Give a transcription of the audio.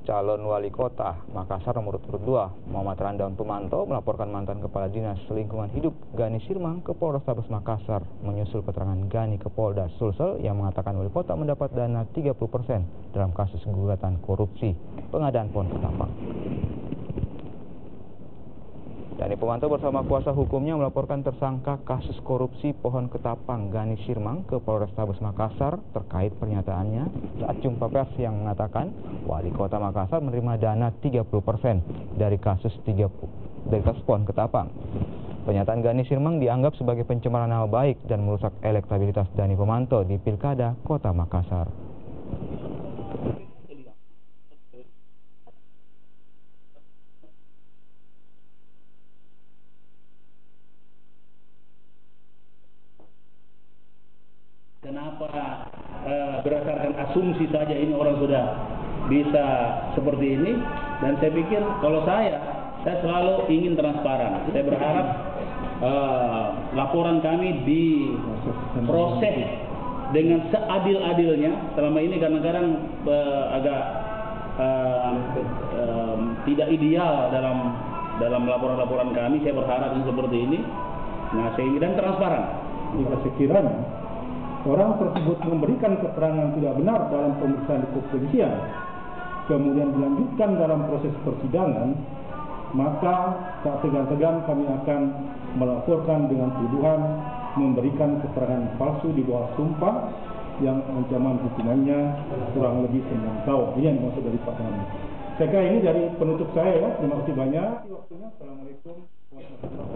Calon Wali Kota Makassar nomor urut 2, Muhammad Randaun Pemanto, melaporkan mantan Kepala Dinas Lingkungan Hidup Gani Sirmang ke Polrestabes Makassar menyusul keterangan Gani ke Polda Sulsel yang mengatakan wali kota mendapat dana 30% dalam kasus gugatan korupsi pengadaan pohon ketapang. Gani Pemanto bersama kuasa hukumnya melaporkan tersangka kasus korupsi pohon ketapang Gani Sirmang ke Polrestabes Makassar terkait pernyataannya saat jumpa pers yang mengatakan Wali Kota Makassar menerima dana 30% dari kasus pohon ketapang. Pernyataan Gani Sirmang dianggap sebagai pencemaran nama baik dan merusak elektabilitas Gani Pemanto di Pilkada Kota Makassar. Kenapa berdasarkan asumsi saja ini orang sudah bisa seperti ini? Dan saya pikir kalau saya selalu ingin transparan. Saya berharap laporan kami diproses dengan seadil-adilnya. Selama ini kadang-kadang agak tidak ideal dalam laporan-laporan kami. Saya berharap seperti ini. Nah, sehingga dan transparan. Jika sekiranya orang tersebut memberikan keterangan tidak benar dalam pemeriksaan di kepolisian, kemudian dilanjutkan dalam proses persidangan, maka tak segan-segan kami akan melaporkan dengan tuduhan memberikan keterangan palsu di bawah sumpah yang ancaman hukumannya kurang lebih 9 tahun. Ini yang dimaksud dari Pak Gani. Saya kira ini dari penutup saya ya. Terima kasih banyak waktunya. Assalamualaikum warahmatullahi wabarakatuh.